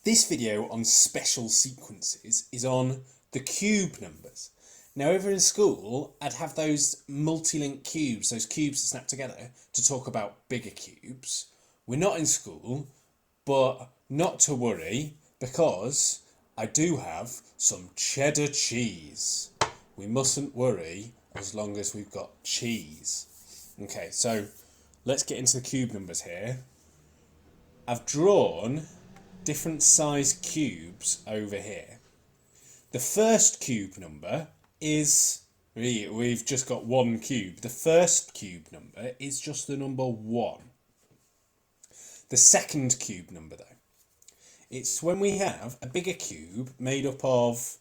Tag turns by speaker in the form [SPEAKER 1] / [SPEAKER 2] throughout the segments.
[SPEAKER 1] This video on special sequences is on the cube numbers. Now over in school, I'd have those multi-link cubes, those cubes that snap together, to talk about bigger cubes. We're not in school, but not to worry, because I do have some cheddar cheese. We mustn't worry as long as we've got cheese. Okay, so let's get into the cube numbers here. I've drawn different size cubes over here. The first cube number is, we've just got one cube. The first cube number is just the number 1. The second cube number though, it's when we have a bigger cube made up of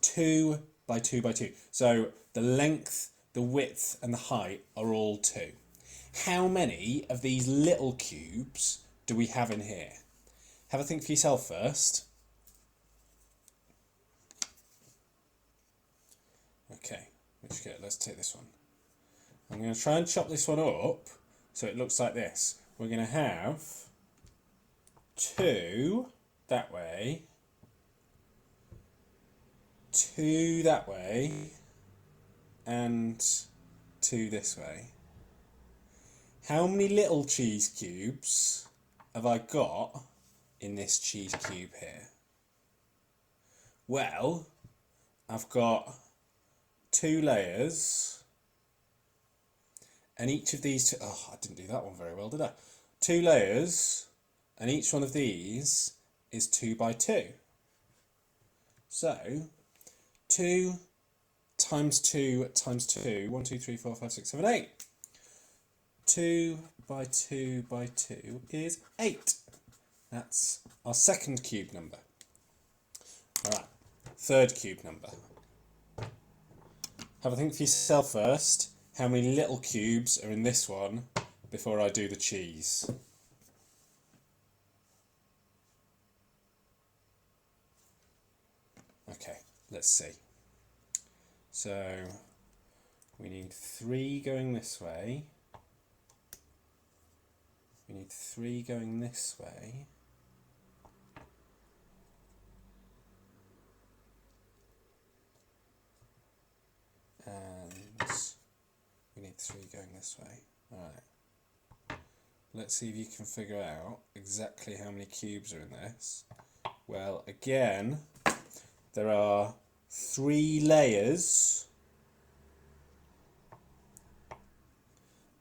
[SPEAKER 1] 2 by 2 by 2. So the length, the width and the height are all 2. How many of these little cubes do we have in here? Have a think for yourself first. Okay, let's take this one. I'm going to try and chop this one up so it looks like this. We're going to have 2 that way, 2 that way, and 2 this way. How many little cheese cubes have I got in this cheese cube here? Well, I've got 2 layers, and each of these I didn't do that one very well, did I? 2 layers, and each one of these is 2 by 2. So 2 times 2 times 2, 1, 2, 3, 4, 5, 6, 7, 8. 2 by 2 by 2 is 8. That's our second cube number. Alright, third cube number. Have a think for yourself first. How many little cubes are in this one before I do the cheese? Okay, let's see. So we need 3 going this way. We need 3 going this way. And we need 3 going this way. Alright. Let's see if you can figure out exactly how many cubes are in this. Well, again, there are 3 layers.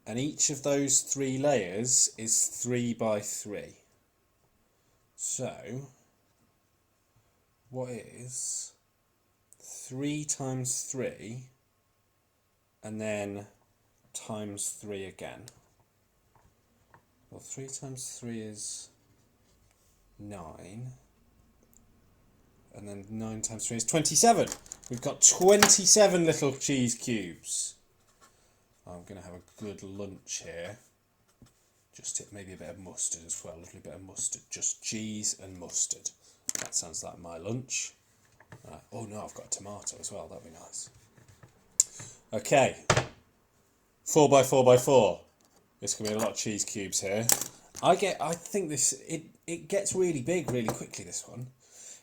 [SPEAKER 1] And each of those 3 layers is 3 by 3. So, what is 3 times 3 and then times 3 again? Well, 3 times 3 is 9. And then 9 times 3 is 27. We've got 27 little cheese cubes. I'm going to have a good lunch here. Just maybe a bit of mustard as well, a little bit of mustard. Just cheese and mustard. That sounds like my lunch. Oh no, I've got a tomato as well, that'd be nice. Okay, 4 by 4 by 4. There's going to be a lot of cheese cubes here. I think this, it gets really big really quickly, this one.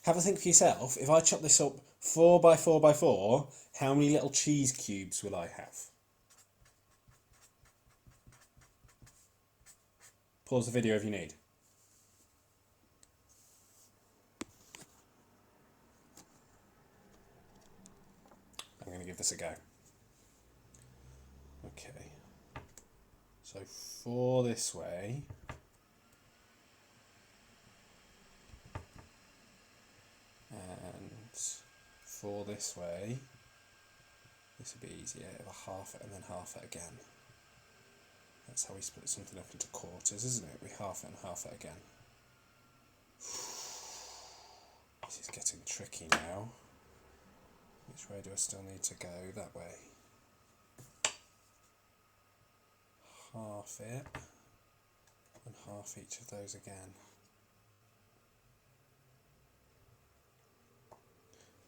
[SPEAKER 1] Have a think for yourself. If I chop this up 4 by 4 by 4, how many little cheese cubes will I have? Pause the video if you need. I'm going to give this a go. Okay. So 4 this way. And 4 this way. This would be easier if I half it and then half it again. That's how we split something up into quarters, isn't it? We half it and half it again. This is getting tricky now. Which way do I still need to go? That way. Half it and half each of those again.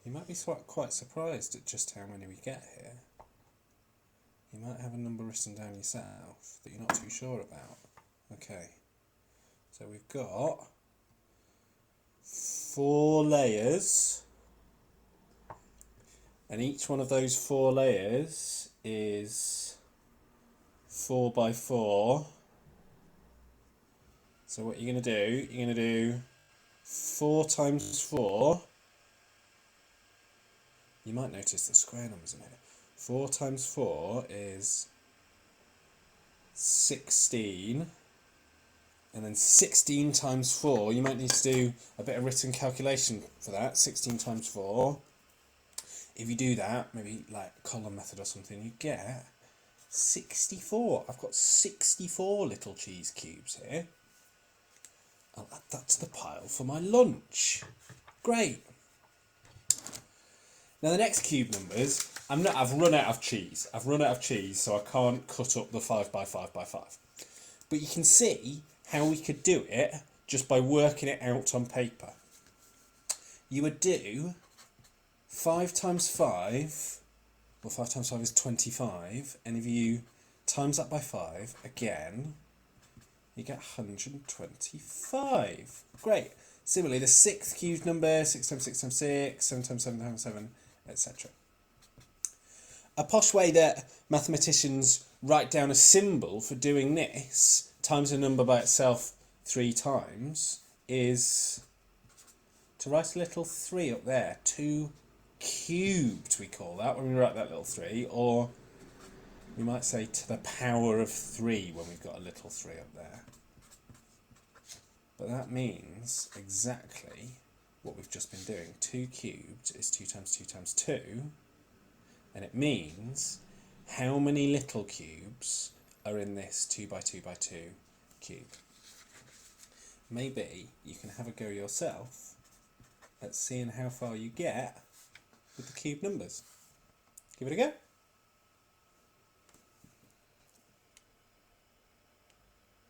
[SPEAKER 1] You might be quite surprised at just how many we get here. You might have a number written down yourself that you're not too sure about. Okay, so we've got 4 layers, and each one of those 4 layers is 4 by 4. So what you're going to do, you're going to do 4 times 4. You might notice the square numbers in here. 4 times 4 is 16. And then 16 times 4, you might need to do a bit of written calculation for that. 16 times 4. If you do that, maybe like column method or something, you get 64. I've got 64 little cheese cubes here. I'll add that to the pile for my lunch. Great. Now the next cube numbers, I've run out of cheese. I've run out of cheese, so I can't cut up the 5 by 5 by 5. But you can see how we could do it just by working it out on paper. You would do 5 times 5, well 5 times 5 is 25, and if you times that by 5 again, you get 125. Great. Similarly, the 6th cube number, 6 times 6 times 6, 7 times 7 times 7, etc. A posh way that mathematicians write down a symbol for doing this, times a number by itself 3 times, is to write a little 3 up there. 2 cubed, we call that when we write that little 3, or we might say to the power of 3 when we've got a little 3 up there. But that means exactly what we've just been doing. 2 cubed is 2 times 2 times 2, and it means how many little cubes are in this 2 by 2 by 2 cube. Maybe you can have a go yourself at seeing how far you get with the cube numbers. Give it a go.